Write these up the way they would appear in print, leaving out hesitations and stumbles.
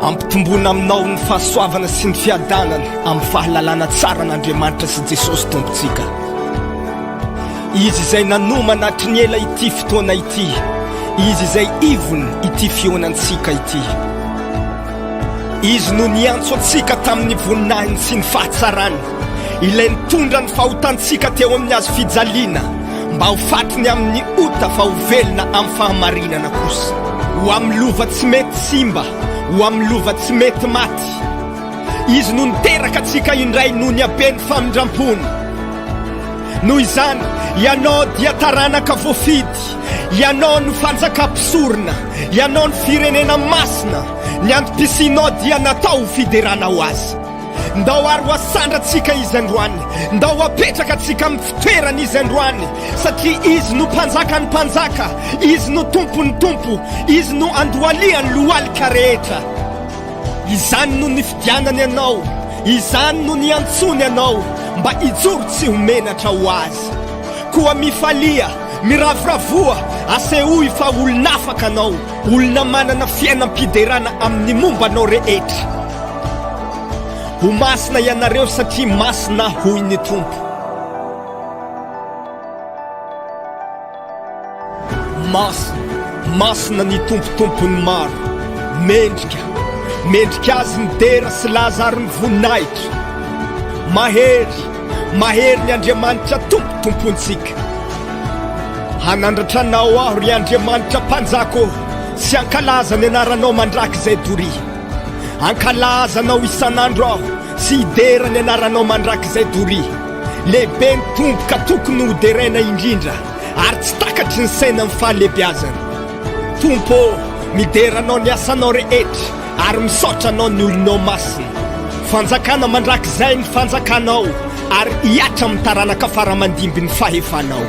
ampitombona aminao ny fahasoavana sy ny fiadanana amin'ny fahalalana tsara an'Andriamanitra sy Jesosy tompontsika. Izy izay nanoma natry ny ela ity fotoana ity, izy izay ivony ity fionantsika ity. Izy no niantso antsika tamin'ny voninahiny sy ny fahatsarany, ilay nitondra ny fahotantsika teo amin'ny hazo fijaliana mba ho fatiny amin'ny ota fa ho velona amin'ny fahamarinana kosa, ho amin'ny lova tsy mety simba, ho amin'ny lova tsy mety maty. Izy no niteraka antsika indray noho ny habeny famindram-pony. Noho izany, ianao dia taranaka voafidy, ianao no fanjakam-pisorona, ianao ny firenena masina, ny antom-pisinao dia natao ho fiderana ho azy. Ndao ary hoasandratsika izy androany, ndao apetraka atsika amin'ny fitoerana izy androany, satria izy no mpanjaka ny mpanjaka, izy no tompo ny tompo, izy no andohaliany lohalika rehetra. Izany no nifidianany ianao, izany no niantsony ianao mba hijoro tsy homenatra ho azy. Koa mifalia, miravoravoa, asehoy fa olona afaka anao, olona manana fiainam-piderana amin'ny mombanao rehetra. Ho masina ianareo satria masina hoy ny tompo. Masina ny tompotompony maro, mendrika azy ny dera sy Lazaro ny voninahitra. Mahery ny Andriamanitra tompontsika. Hanandratranao aho ry Andriamanitra mpanjako, sy ankalaza ny anaranao mandrakizay dory. Ankalazanao isan'andro aho, sy idera ny anaranao mandrakizay dory. Lehibe ny tomboka tokony ho deraina indrindra, ary tsy takatry ny saina amin'ny fahalehibiazana. Tompo, mideranao ny asanao rehetra, ary misaotra anao ny olonao masina. Fanjakana mandrakizay ny fanjakanao, ary hiatra amin'ny taranaka faramandimby ny fahefanao.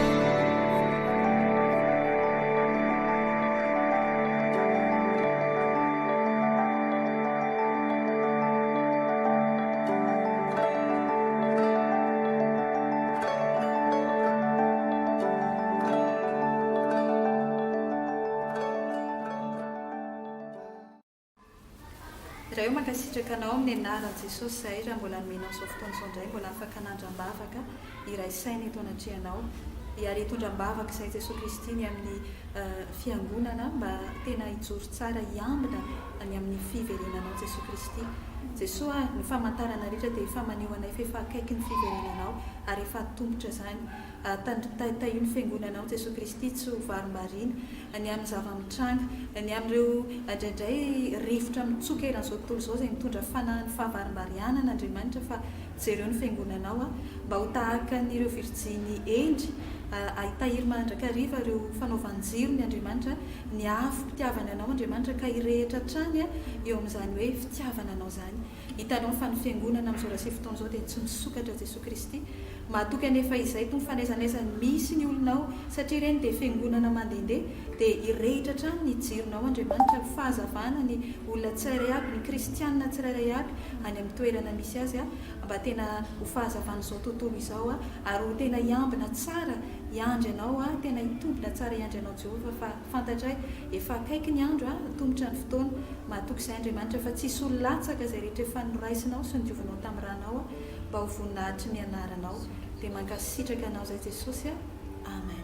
Raha io mankasitraka anao amin'ny anaran'i Jesosy izay raha mbola nomenao izao fotoana izao indray, mbola afaka hanandram-bavaka iray saina eto anatrehanao, ary hitondram-bavaka izay Jesosy Kristy ny amin'ny fiangonana mba tena hijoro tsara hiambina any amin'ny fiverenanao Jesosy Kristy. Jesosy ny famantarana rehetra dia efa maneho anay fa efa akaiky ny fiverenanao ary efa tombotra izany. Taio ny fiangonanao Jesosy Kristy tsy ho varim-bariana ny amin'ny zava-mitranga, ny amin'ireo indraindray rivotra mitsoka eran'izao tontolo izao izay mitondra fahavarim-bariana n'Andriamanitra, fa jereo ny fiangonanao mba ho tahaka n'ireo virjiny endry, ahitahiry mandrakariva ireo fanaovan-jiro ny Andriamanitra, ny afo fitiavana anao Andriamanitra ka hirehitra trany eo amin'izany hoe fitiavana anao izany. Hitanao fa ny fiangonana amin'izao raha sy fotoana izao dia tsy misokatra Jesosy Kristy. Mahatoky anefa izay tony fanaizaнаizany misy ny olonao, satria ireny dia fiangonana mandehandeha dia hirehitra trany ny jironao Andriamanitra, fahazavana ny olona tsirairay aby, ny kristianina tsirairay aby any amin'ny toerana misy azy mba tena ho fahazavana izao tontolo izao ary ho tena hiambina tsara hiandry anao, tena hitombina tsara hiandry anao Jehovah, fa fantatray efa akaiky ny andro tombotra ny fotoana. Mahatoky izay Andriamanitra fa tsisy olo-latsaka izay rehetra efa noraisinao sy nodiovinao tamin'ny ranao mba ho voninahitry ny anaranao. Dia mankasitraka anao izay Jesosy. Amen.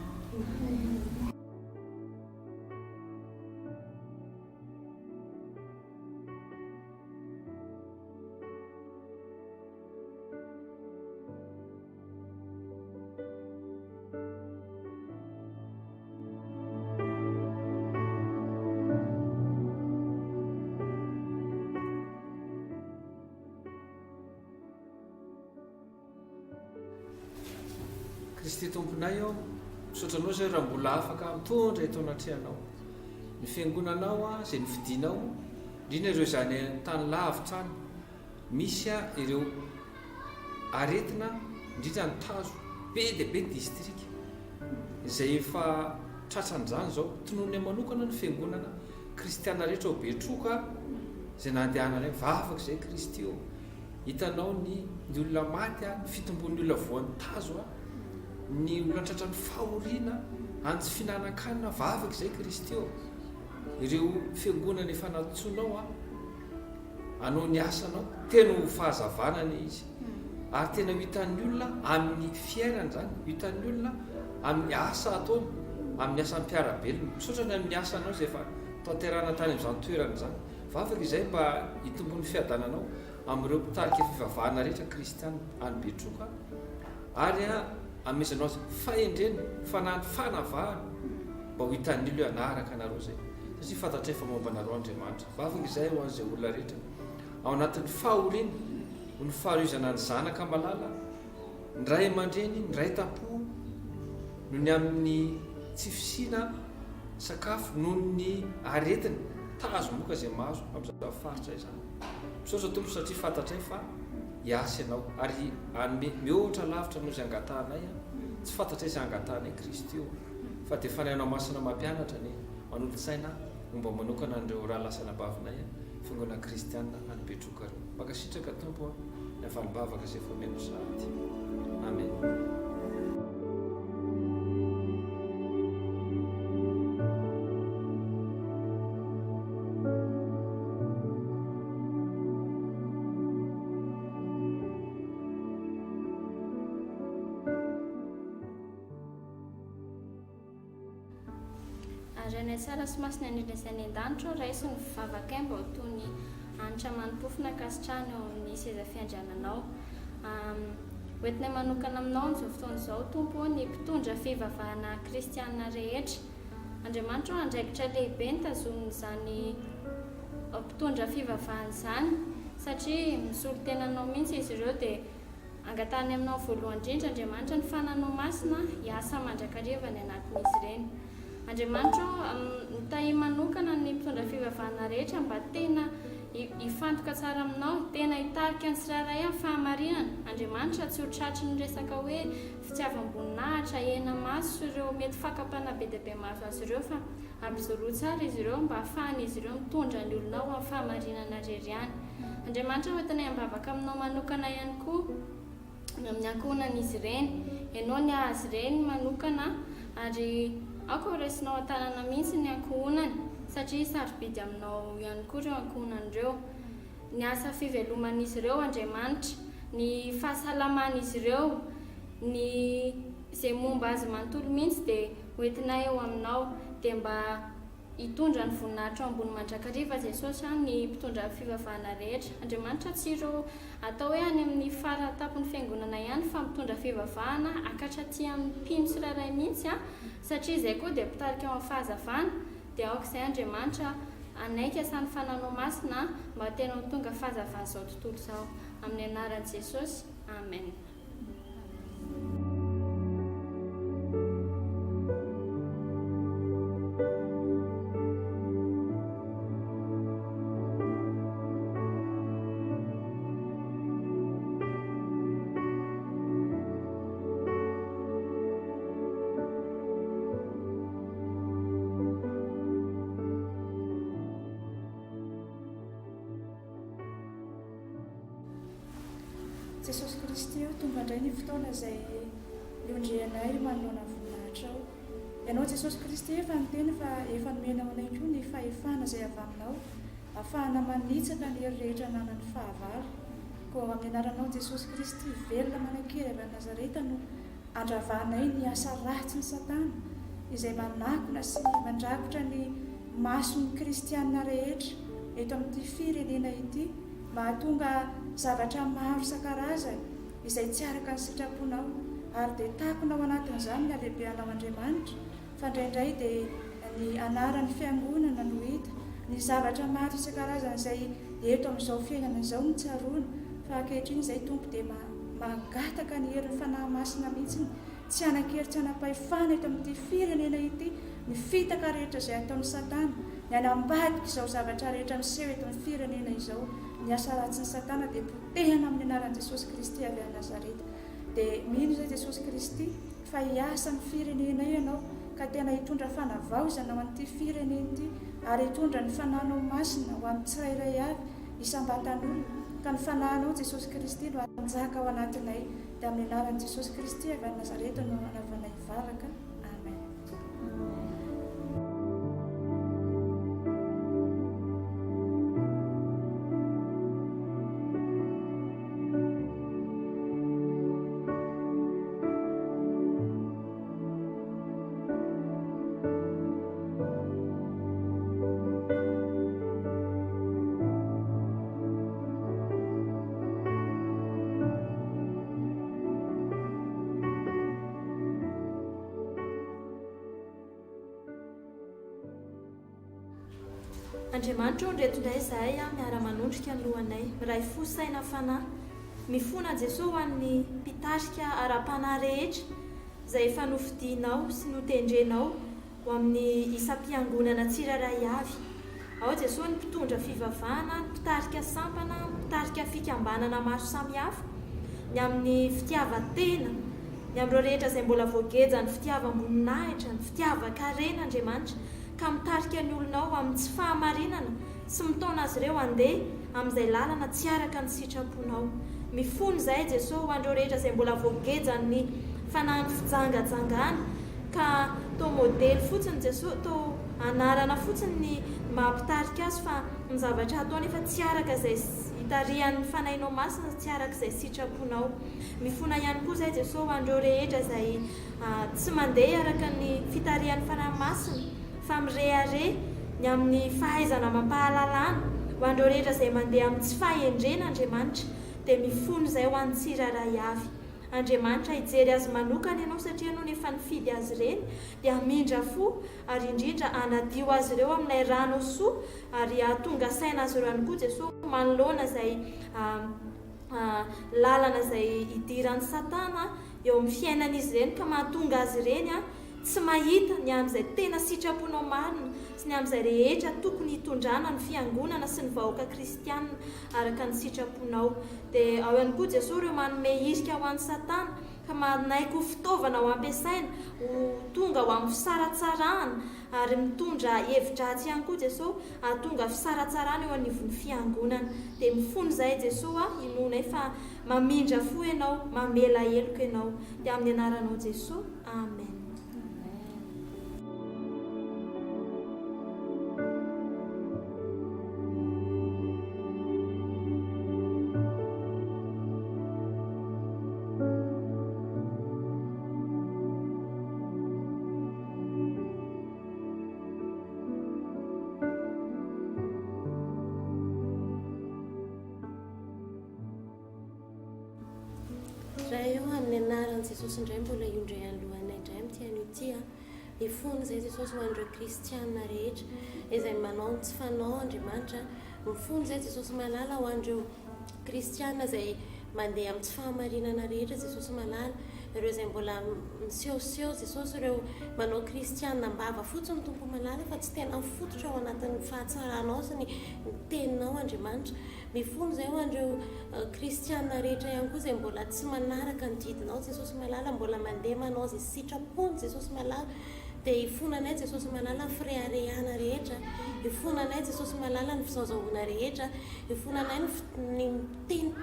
Kristy tomponay ao, misaotranao zay raha mbola afaka mitondra eto anatrehanao ny fiangonanao izay nifidinao, indrindra ireo izany tany lavitra any, misy ireo aretina indrindra ny tazo be dia be ny distrika izay efa tratran'izany izao. Tonoony manokana ny fiangonana kristiana rehetra ho betroka izay nandehanana vavaka izay Kristy eo. Hitanao ny olona maty, ny fitombon'ny olona voan'ny tazo, ny olona tratran'ny fahoriana, antsy finanankanina vavaka izay Kristy eo. Ireo fiangonana efa natsoinao anao ny asanao tena ho fahazavanana izy ary tena hitan'ny olona amin'ny fiainana zany hitan'ny olona amin'ny asa ataony amin'ny asan'ny mpiarabelona misaotrany amin'ny asanao zay efa tanterana tany amin'izany toerana zany fa afaka izay mba hitombon'ny fiadananao amin'ireo mpitarika fivavahana rehetra kristiana any Betroka ary amezanao azy fahendreny fanany fanavahana mba ho hitan'ny ilo anaraka anareo zay satria fantatra efa momba anareo Andriamanitra fa afaka izay ho an'izay olona rehetra ao anatin'ny fahoriana ho ny faharizana ny zanaka malala ny ray aman-dreny ny ray tampo noho ny amin'ny tsy fisiana sakafo noho ny aretina tazo moka zay mahazo amin'izao faritra izany misaotra tompo satria fantatray fa hiasa ianao ary anome mihoatra lavitra noho izay angatanay tsy fantatray izay angatanay Kristy io fa dia fanainao masina mampianatra ny manolo-tsaina momba manokana an'ireo raha lasana bavinay fingona kristiana any Betroka reo makasitraka tompo ny avalibavaka izay fomeno sady amen. Raha tsara sy masina nirezany an-danitra raisy ny vavakay mba toy ny anitra manompofina kasitrany eo amin'ny seza fiandriananao hoentinay manokana aminao amin'izao fotoana izao tompo ny mpitondra fivavahana kristiana rehetra Andriamanitra andraikitra lehibe nitazomin'izany mpitondra fivavahana izany satria misolo tenanao mihitsy izy ireo dia angatany aminao voalohany indrindra Andriamanitra ny fananao masina hiasa mandrakariva ny anatin'izy ireny. Andriamanitra mitahy manokana ny mpitondra fivavahana rehetra mba tena hifantoka tsara aminao, tena hitarika ny tsirairay amin'ny fahamarinana. Andriamanitra tsy ho tratry ny resaka hoe fitiavam-boninahitra, hena maso ireo mety fakapana be dia be mahazo azy ireo fa ampizoroa tsara izy ireo mba ahafahan'izy ireo mitondra ny olonao amin'ny fahamarinana rery ihany. Andriamanitra hoentinay ambavaka aminao manokana ihany koa amin'ny ankohonan'izy ireny, ianao ny azy ireny manokana ary ako resinao an-tanana mihitsy ny ankohonany satria sarobidy aminao ihany koa ireo ankohonan'ireo. Ny asa fiveloman'izy ireo Andriamanitra, ny fahasalaman'izy ireo, ny izay momba azy manontolo mihitsy dia hoentinay eo aminao dia mba hitondra ny voninahitra ambony mandrakariva Jesosy ny mpitondra fivavahana rehetra. Andriamanitra tsy ireo atao hoe any amin'ny faratapon'ny fiangonana ihany fa mitondra fivavahana akatra aty amin'ny mpino tsirairay mihitsy satria izay koa dia mpitarika eo amin'ny fahazavana dia aok'izay Andriamanitra anaiky asany fananao masina mba tena ho tonga fahazavana izao tontolo izao amin'ny anaran'i Jesosy. Amen. Jesosy Kristy tonga indray ny fotoana izay liondrianay manoloana voninahitra ao. Ianao Jesosy Kristy efa niteny fa efa nomena anay koa ny fahefana izay avy aminao, ahafahana manitsaka ny hery rehetra nanan'ny fahavalo. Koa amin'ny anaranao Jesosy Kristy velona manankery avy any Nazareta no andravanay ny asa ratsy ny Satana izay manakona sy mandrakotra ny mason'ny kristianina rehetra eto amin'ity firenena ity mba hahatonga zavatra maro isan-karazany izay tsy araka ny sitraponao ary dia takonao anatin'izany ny halehibeanao Andriamanitra fa indraindray dia ny anaran'ny fiangonana no hita, ny zavatra maro isan-karazany izay eto amin'izao fiainana izao no tsaroana fa ankehitriny izay tompo dia magataka ny herin'ny fanahy masina mihitsy tsy hanan-kery tsy hanam-pahefana eto amin'ity firenena ity ny fitaka rehetra izay ataon'ny Satana ny hanambadika izao zavatra rehetra miseho eto amin'ny firenena izao. Ny asa ratsy ny Satana dia potehana amin'ny anaran'i Jesosy Kristy avy any Nazareta. Dia mino izay Jesosy Kristy fa hiasa amin'ny firenena ianao ka tena hitondra fanavaozana ho an'ity firenena ity ary hitondra ny fananao masina ho an'ny tsirairay avy isam-batan'olona ka ny fanahinao Jesosy Kristy no anjaka ao anatinay dia amin'ny anaran'i Jesosy Kristy avy any Nazareta no anaovanay vavaka. Amen. Andriamanitra o ndreto indray izahay a miara-manondrika ny lohanay miray fo saina fanahy mifona Jesosy ho an'ny mpitarika ara-panahy rehetra izay efa nofidianao sy notendrenao ho amin'ny isam-piangonana tsiraray avy. Ao Jesosy ny mpitondra fivavahana, ny mpitarika sampana, ny mpitarika fikambanana maro samihafa, ny amin'ny fitiavan-tena, ny amin'ireo rehetra izay mbola voagejany fitiavam-boninahitra, ny fitiavan-karena Andriamanitra, ka mitarika ny olonao amin'ny tsy fahamarinana sy mitaona azy ireo handeha amin'izay lalana tsy araka ny sitraponao. Mifono izay Jesosy ho an'ireo rehetra izay mbola voagejany ny fanahy ny fijangajangana, ka tao modely fotsiny Jesosy, tao anarana fotsiny ny mampitarika azy fa ny zavatra ataony efa tsy araka izay hitarihan'ny fanahinao masina, tsy araka izay sitraponao. Mifona ihany koa izay Jesosy ho an'ireo rehetra izay tsy mandeha araka ny fitarihan'ny fanahy masina fa mirehare ny amin'ny fahaizana mampahalalana, ho an'ireo rehetra izay mandeha amin'ny tsy fahendrena Andriamanitra, dia mifono izay ho an'ny tsiraray avy. Andriamanitra hijery azy manokana ianao satria no efa nifidy azy ireny dia hamindra fo ary indrindra hanadio azy ireo amin'ilay rano soa ary hahatonga saina azy ireo ihany koa Jesosy manoloana izay lalana izay hidiran'ny Satana eo amin'ny fiainan'izy ireny, ka mahatonga azy ireny tsy mahita ny amin'izay tena sitraponao marina sy ny amin'izay rehetra tokony hitondrana ny fiangonana sy ny vahoaka kristianina araka ny sitraponao. Dia ao ihany koa Jesosy ireo manome irika ho an'ny Satana, ka manaiko fitaovana ho ampiasaina ho tonga ho amin'ny fisaratsarana ary mitondra hevin-dratsy ihany koa Jesosy hahatonga fisaratsarana eo anivon'ny fiangonana. Dia mifono izay Jesosy inona fa mamindra fo ianao, mamela heloko ianao. Dia amin'ny anaranao Jesosy, amen. Raha eo amin'ny anaran'i Jesosy indray mbola iondray alohanay indray amin'ity tia mifono izay Jesosy ho an'ireo kristianina rehetra izay manao tsy fanao Andriamanitra. Mifono izay Jesosy malala ho an'ireo kristianina izay mandeha amin'ny tsy fahamarinana rehetra Jesosy malala, ireo izay mbola misehoseho Jesosy, ireo manao kristianina mbava fotsiny tompo malala fa tsy tena mifototra ao anatin'ny fahatsaranao sy ny teninao Andriamanitra. Mifono izay ho an'ireo kristianina rehetra ihany koa izay mbola tsy manaraka ny didinao Jesosy malala, mbola mandeha manao izay sitrapony Jesosy malala. Dia hifonanay Jesosy malala ny fireharehana rehetra, hifonanay Jesosy malala ny fizahazahoana rehetra, hifonanay ny teny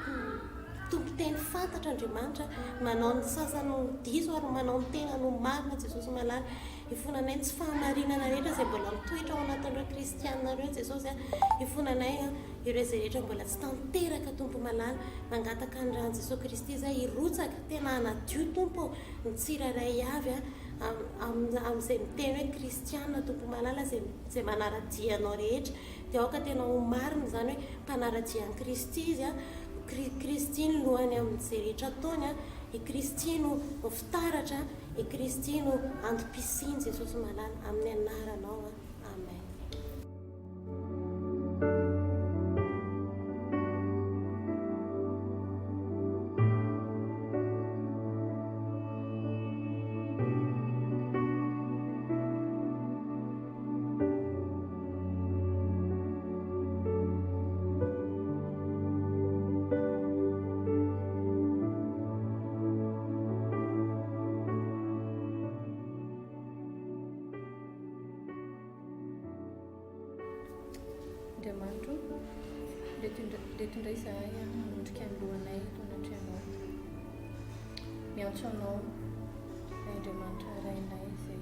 tompon-teny fantatra Andriamanitra, manao ny sasany diso ary manao ny tena no marina Jesosy malala. Hifonanay ny tsy fahamarinana rehetra izay mbola mitoetra ao anatin'ireo kristianina ireo Jesosy. Hifonanay ireo izay rehetra mbola tsy tanteraka tompo malala, mangataka ny ran'i Jesosy Kristy izay hirotsaka tena hanadio tompo ny tsiraray avy amin'izay miteny hoe kristianina tompo malala izay manaradia anao rehetra. Dia aoka tena ho marina izany hoe mpanaradia an'i Kristy izy, Kristy no lohany amin'izay rehetra ataony, i Kristy no fitaratra, i Kristy no antom-pisiany Jesosy malala. Amin'ny anaranao, amen. Andriamanitra reto indray izahay manondrika ny lohanay tonatranao, miantso anao Andriamanitra rainay izay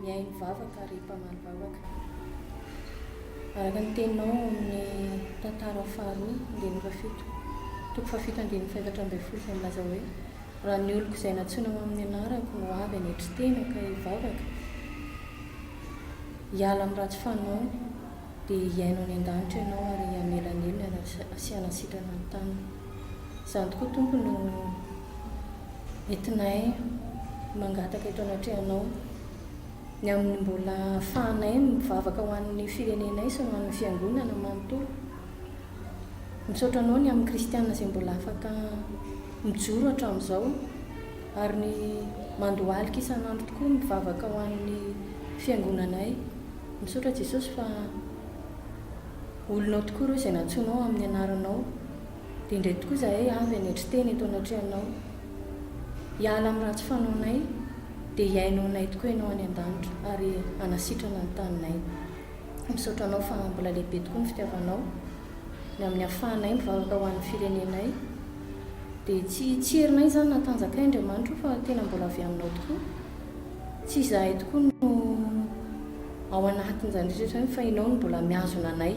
mihay mivavaka ary mpamaly vavaka. Araka ny teninao amin'ny tantara faharoa andininy fafito, toko fafito andininy faefatra ambin'ny folo izay milaza hoe raha ny oloko izay natsoina ho amin'ny anarako no avy anetry tena ka hivavaka, hiala amin'ny ratsy fanao dia hiainao any an-danitra ianao ary hamelanelona ary asiana sitrana ny tany. Izany tokoa tompo no entinay mangataka eto anatrehanao ny amin'ny mbola fahanay mivavaka ho an'ny firenenay sy no an'ny fiangonana manontolo misaotra anao ny amin'ny kristianina izay mbola afaka mijoro hatramin'izao ary ny mandohalika isan'andro tokoa mivavaka ho an'ny fiangonanay misaotra Jesosy fa olonao tokoa ireo izay natsoinao amin'ny anaranao dia indray tokoa izahay avy anetry teny eto anatrehanao hiala amin'ny ratsy fanaonay dia hiainao anay tokoa ianao any an-danitra ary anasitrana ny taninay misaotra anao fa mbola lehibe tokoa ny fitiavanao ny amin'ny ahafahanay mivavaka ho an'ny firenenay dia tsy herinay izany natanjakay Andriamanitra fa tena mbola avy aminao tokoa tsy izahay tokoa no ao anatin'izany rehetra fa ianao no mbola miazona anay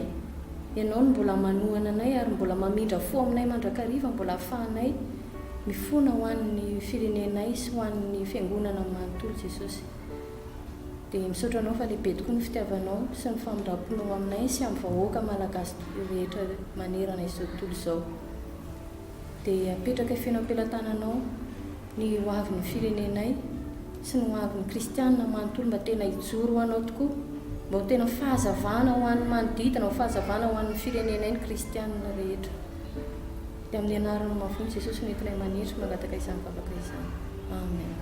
ianao no mbola manohana anay ary mbola mamindra fo aminay mandrakariva mbola ahafahanay mifona ho an'ny firenenay sy ho an'ny fiangonana manontolo Jesosy dia misaotra anao fa lehibe tokoa ny fitiavanao sy ny famindraponao aminay sy amin'ny vahoaka malagasy rehetra manerana izao tontolo izao dia apetraka fiainam-pelantananao ny hoavin'ny firenenay sy ny hoavin'ny kristianina manontolo mba tena hijoro ho anao tokoa mba ho tena fahazavana ho an'ny manodidina ho fahazavana ho an'ny firenenay ny kristianina rehetra dia amin'ny anarana mavony Jesosy nentinay manetry mangataka izany vavaka izany amen.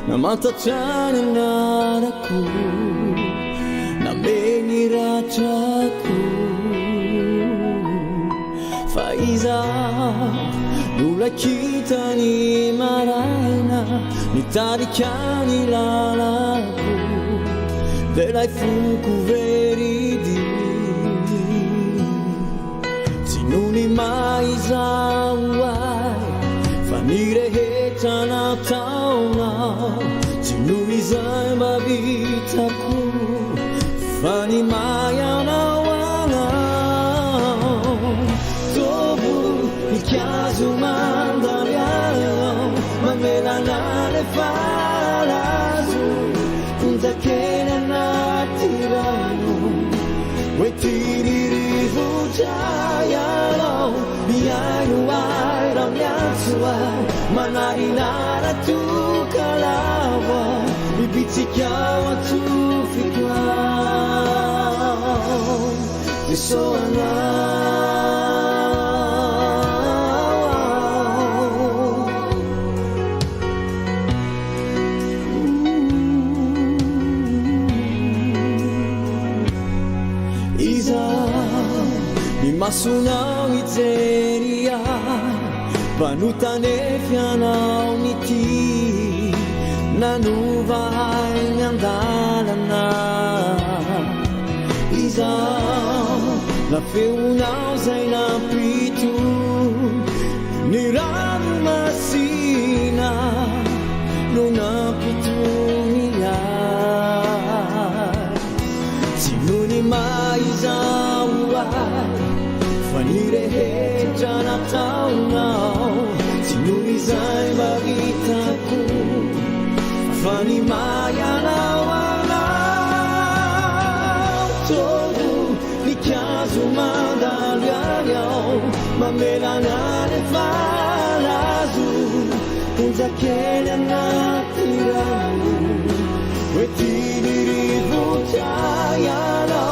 Namantatrany anarako nameny ratrako fa izaho nola kitany maraina nitarika ny lalako dia lay foko veridi tsy no ny maizaho ay fa ny rehetra nataonao tsy no izay mba vitako fa ny mayanao anao tovo nikazo mandalianao mamelana le falazo kunjakena natirano wetiriririvujayano miaino aira miatsoa manarinara tukalawa bibitsikao atufikao isoanao iza imasonao ijeria panutane fianao niti nanuvai nyandalana izao na feunao zay napito ny rano masina no nampitoniay tsy no ny maizao ay fa ny rehetra nataonao tsy no izay mba hitako fa ny mayanao anao togo nikazo mandalianao mamelana le falazo kunjakely anatirano wetiniririvujayano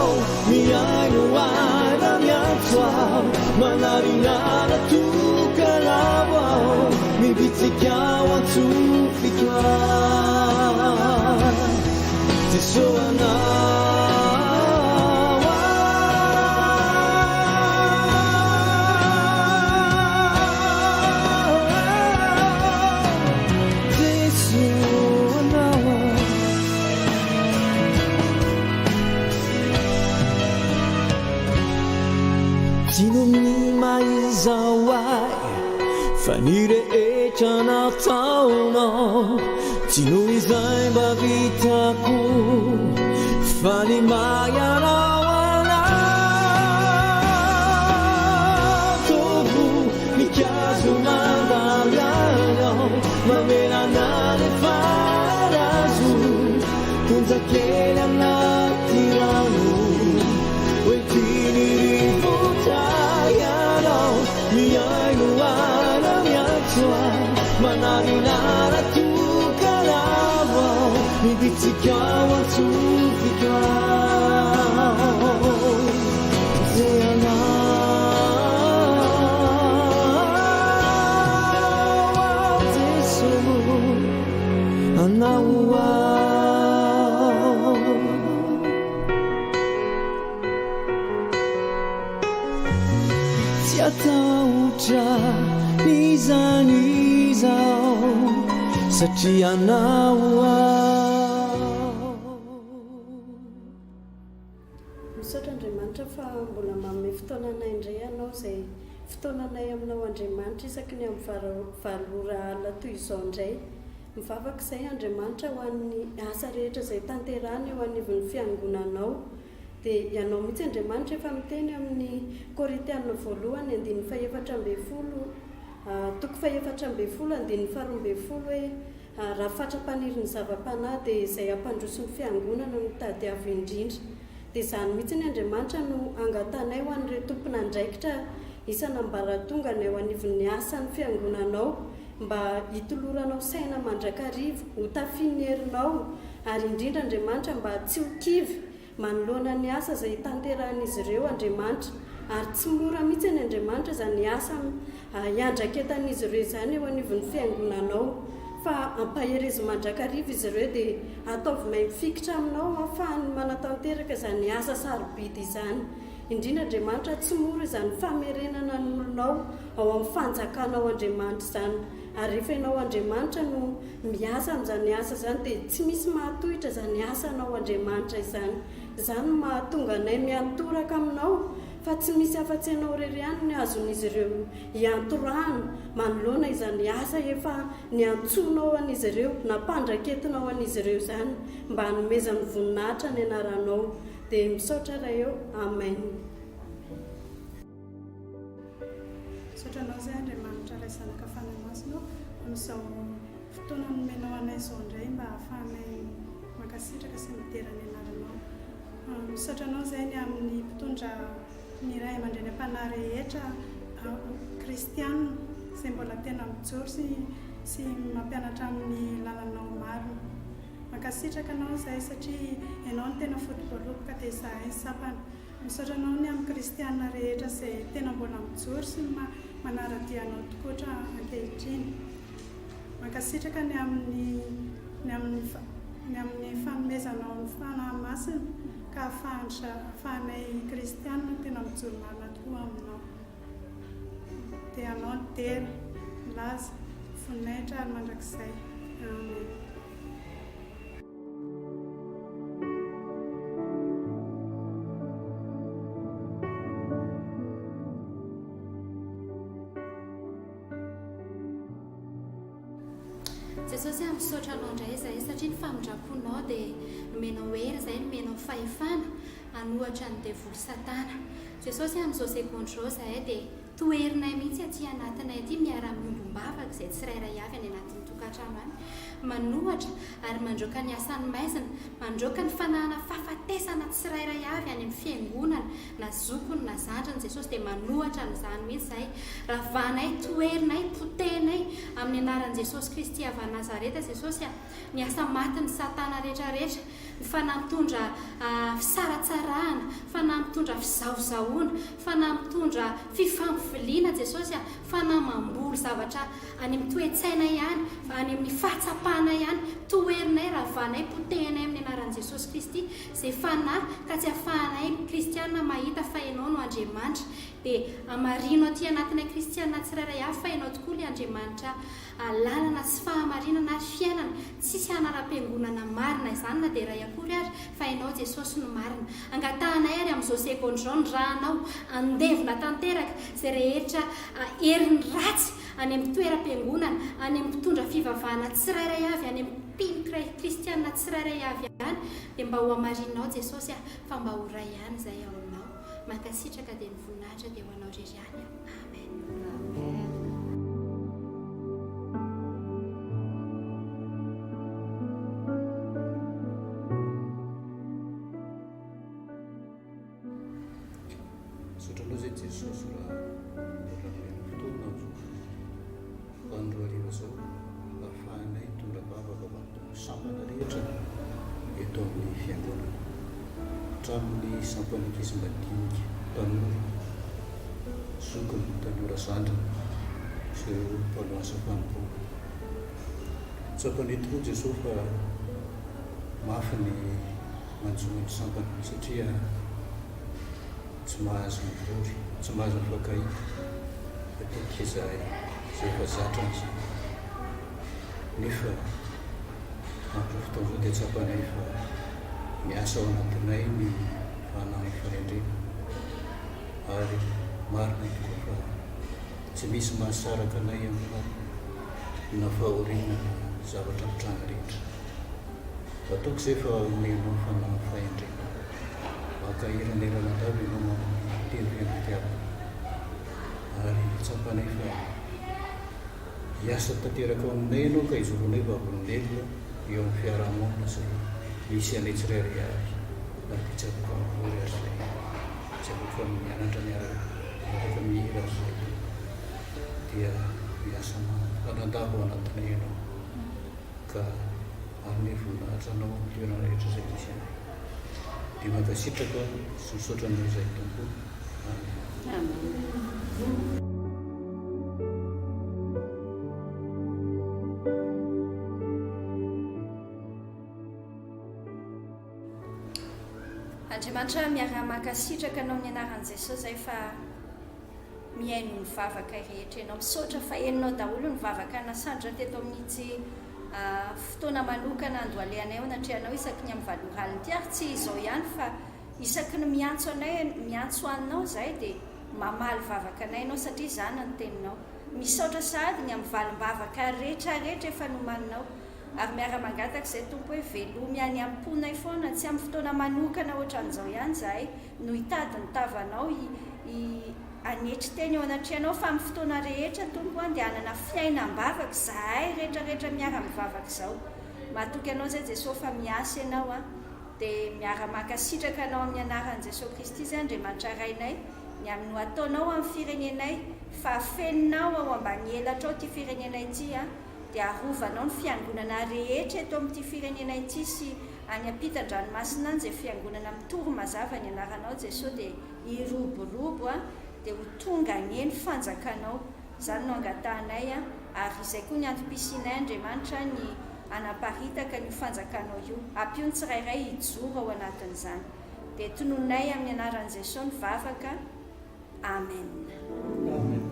miaino aina miatsoao manarinara tukalawao mibitsikao antsofikao tesoanao tesoanao tianony maizao ay fa ny rehetra nataonao tiano izay mba vitako fa ny mayanao anatovo mikazo mandalianao mamelana ny farazo tonjakely anaty rano oetiny rivotrayanao miaino ara miatsoa manarinara tokalavao mibitsikao antsofikao zay anao Jesu anao tsy ataotra nizanizao satria anao misaotra Andriamanitra fa mbola manome fotoananay indray ianao izay fotoananay aminao Andriamanitra isaky ny amin'ny valora ala toy izao indray mivavaka izay Andriamanitra ho an'ny asa rehetra izay tanterahany eo anivon'ny fiangonanao dia ianao mihitsy Andriamanitra efa miteny amin'ny Korintiana voalohany 9:11 toko 9:12 hoe raha fatra-paniry ny zava-panahy dia izay ampandroso ny fiangonana no mitady avy indrindra dia izany mihitsy ny Andriamanitra no angatanay ho an'ireo tompon'andraikitra isan'ambaratonga ny ao anivon'ny asan'ny fiangonanao mba hitoloranao saina mandrakarivo ho tafian'ny herinao ary indrindra Andriamanitra mba tsy ho kivy manoloana ny asa izay tanterahan'izy ireo Andriamanitra ary tsy mora mihitsy ny Andriamanitra izany asa iandraketan'izy ireo izany eo anivon'ny fiangonanao fa ampaherezy mandrakarivo izy ireo dia ataovy mifikitra aminao ahafahany manatanteraka izany asa sarobidy izany indrindra Andriamanitra tsy mora izany famerenana ny olonao ao amin'ny fanjakanao Andriamanitra izany ary rehefa ianao Andriamanitra no miasa amin'izany asa izany dia tsy misy mahatohitra izany asanao Andriamanitra izany izany mahatonga anay miantoraka aminao fa tsy misy afa-tsy ianao irery ihany ny azon'izy ireo iantorahana manoloana izany asa efa niantsonao an'izy ireo nampandraketinao an'izy ireo izany mba hanomezany voninahitra ny anaranao dia misaotra raha eo amen. Misaotranao izay Andriamanitra ilay zanaka fanamasinao amin'izao fotoana nomenao anay izao indray mba hahafahanay mankasitraka sy midera ny anaranao. Misaotranao izay ny amin'ny mpitondra ny ray aman-dreny am-panahy rehetra kristianina izay mbola tena mijoro sy mampianatra amin'ny lalanao maro. Mankasitraka anao izay satria ianao no tena fotoboaloboka dia izahay sapana. Misaotranao ny amin'ny kristianina rehetra izay tena mbola mijoro sy manara-dianao tokotra ankehitriny. Mankasitraka ny amin'ny fanomezanao ny fanahy masina ka ahafahanay kristianina tena mijoro marina tokoa aminao. Dia anao ny tena milaza voninahitra ary mandrakizay. Amen. Jesosy misaotra anao indray izay satria ny famindraponao dia nomenao hery izay nomenao fahefana hanohatra ny devoly Satana. Jesosy amin'izao sekondy izao izahay dia toherinay mihitsy aty anatinay aty miara-miombom-bavaka izay tsirairay avy any anatin'ny tokantrano any manohatra ary mandroaka ny asany maizina, mandroaka ny fanahana fahafatesana tsirairay avy any amin'ny fiangonana na zokony na zandrany Jesosy dia manohatra n'izany mihitsy izahay ravanay, toherinay, potenay amin'ny anaran'i Jesosy Kristy avy Nazareta. Jesosy ny asa matin'ny Satana rehetrarehetra, ny fanahy mitondra fisaratsarahana, fanahy mitondra fizahozahoana, fanahy mitondra fifampivilina Jesosy, fanahy mamboly zavatra any amin'ny toe-tsaina ihany, any amin'ny fahatsapana ihany, toherinay, ravanay, potenay amin'ny anaran'i Jesosy Kristy izay fanahy ka tsy ahafahanay kristianina mahita fa ianao no Andriamanitra dia amarino aty anatinay kristianina tsirairay avy fa ianao tokoa ilay Andriamanitra lalana sy fahamarinana ary fiainana, tsisy anara-piangonana marina izany na dia iray akory ary fa ianao Jesosy no marina. Angatahanay ary amin'ny amin'izao sekondy zao ny rahanao andevona tanteraka zay rehetra herin'ny ratsy any amin'ny toeram-piangonana, any amin'ny mpitondra fivavahana tsirairay avy, any amin'ny mpino kristianina tsirairay avy ihany, dia mba ho hamarinao Jesosy fa mba ho ray ihany izay ao aminao. Mankasitraka dia ny voninahitra dia ho anao ririhany. Amen. Sotranao izay Jesosy raha mbola mena fotoana andro hariva zao ahafahanay hitondra bavaka ho sampana rehetra eto amin'ny fiangonana hatramin'ny sampan'ankizy madinika tanora zokiny tanora zandrina sy ireo mpanoasa fanompoana. Tsapanety koa Jesosy fa mafy ny manjoany sampana satria tsy mahazo mivory, tsy mahazo mifankahita matetika izay efa zatra azy. Nefa andro fotoana zao dia tsapanay fa miasa ao anatinay ny fanahy fanendrena ary marina tokoa fa tsy misy mahasaraka anay amin'ny nafahoriana zavatra mitranga rehetra. Ataoko izay fa omenao fanahy fahendrena makahirana eranadavy ianao mamiteny fianakaviana ary tsapanay fa hiasa tanteraka ao aminay ianao ka izoronay vavolombelona eo amin'ny fiarahamonina izay misy anay tsirairay avy ary pitsaboko avory azy zay pitsaboko mianatra miaraka mihira azy zay dia miasa manandava ao anatinay ianao ka arone voninahitra anao amin'ny toerana rehetra izay misy anay. Dia mankasitraka sy misaotra anao izay tompo. Amen. Andriamanitra miara-mankasitraka anao amin'ny anaran'i Jesosy zay fa mihaino ny vavaka rehetra ianao, misaotra fa henonao daholo ny vavaka nasandra teto amin'ity fotoana manokana ando alehanay ao natrehanao isaky ny amin'ny valoraliny ty ary tsy izao ihany fa isaky ny miantso aminao zay dia mamaly vavaka anay ianao satria izany ny teninao. Misaotra sahady ny amin'ny valim-bavaka rehetrarehetra efa nomaninao ary miara-mangataka izay tompo hoe velomy any amponay foana tsy amin'ny fotoana manokana ohatran'izao ihany zahay no hitady ny tavanao anetry teny eo anatrehanao fa amin'ny fotoana rehetra tompo dia hanana fiainam-bavaka zahay rehetrarehetra miara-mivavaka izao. Mahatoky anao zay Jesosy fa miasa ianao dia miara-mankasitraka anao amin'ny anaran'i Jesosy Kristy izay Andriamanitra rainay ny amin'ny ataonao amin'ny firenenay fa feninao ao ambany elatra ao ty firenenay ity dia arovanao ny fiangonana rehetra eto amin'ity firenenay ity sy any ampitan-dranomasina any izay fiangonana mitoro mazava ny anaranao Jesosy dia hiroborobo dia ho tonga ny eny fanjakanao. Izany no angatahanay ary izay koa ny antom-pisinay Andriamanitra ny anaparitaka ny fanjakanao io ampio ny tsirairay hijoro ao anatin'izany dia tononay amin'ny anaran'i Jesosy ny vavaka. Amen. Amen.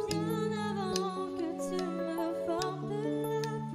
Bien avant que tu me formes la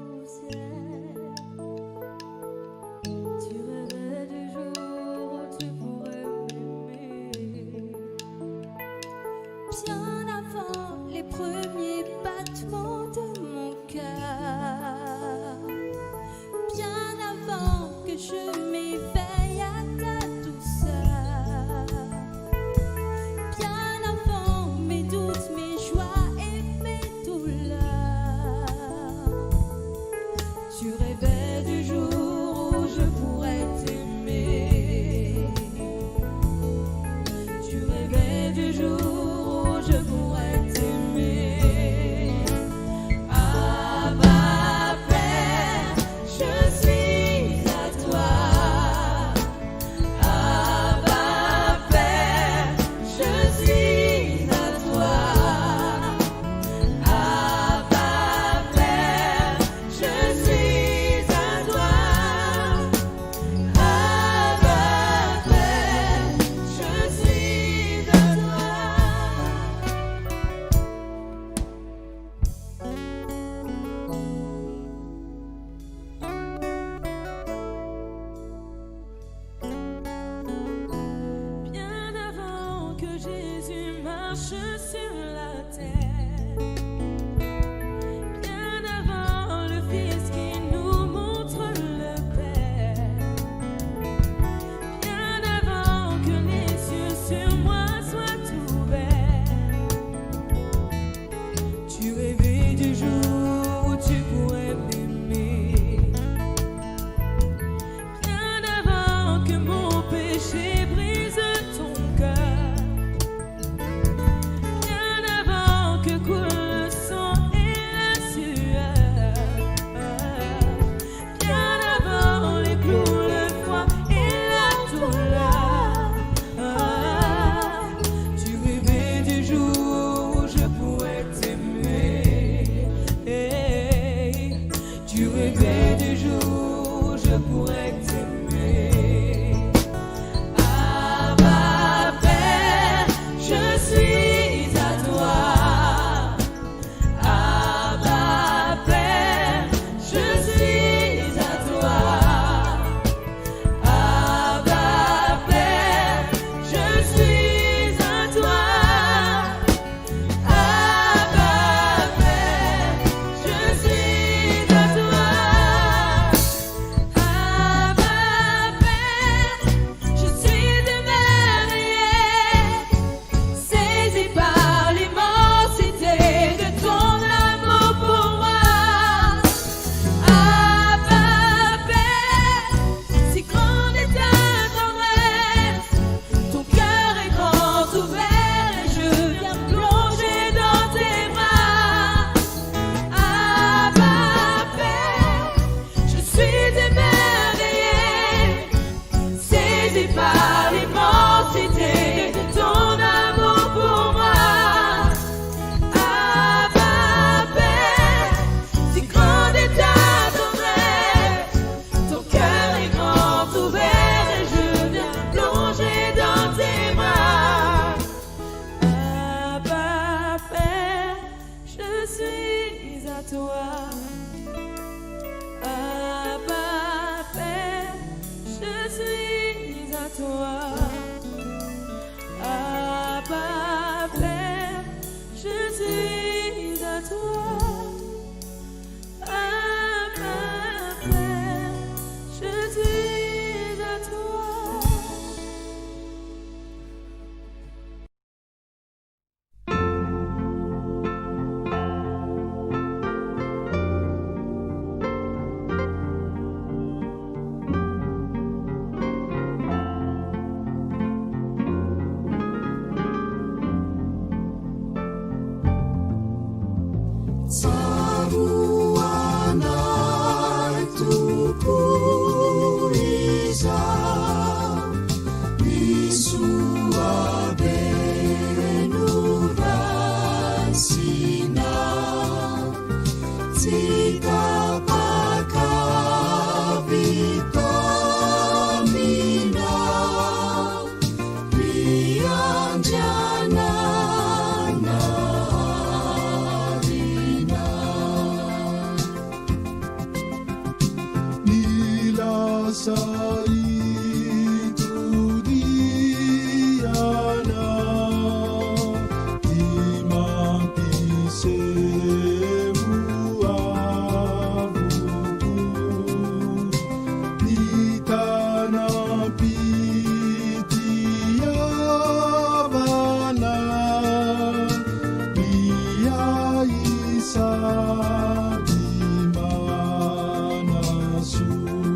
Sina,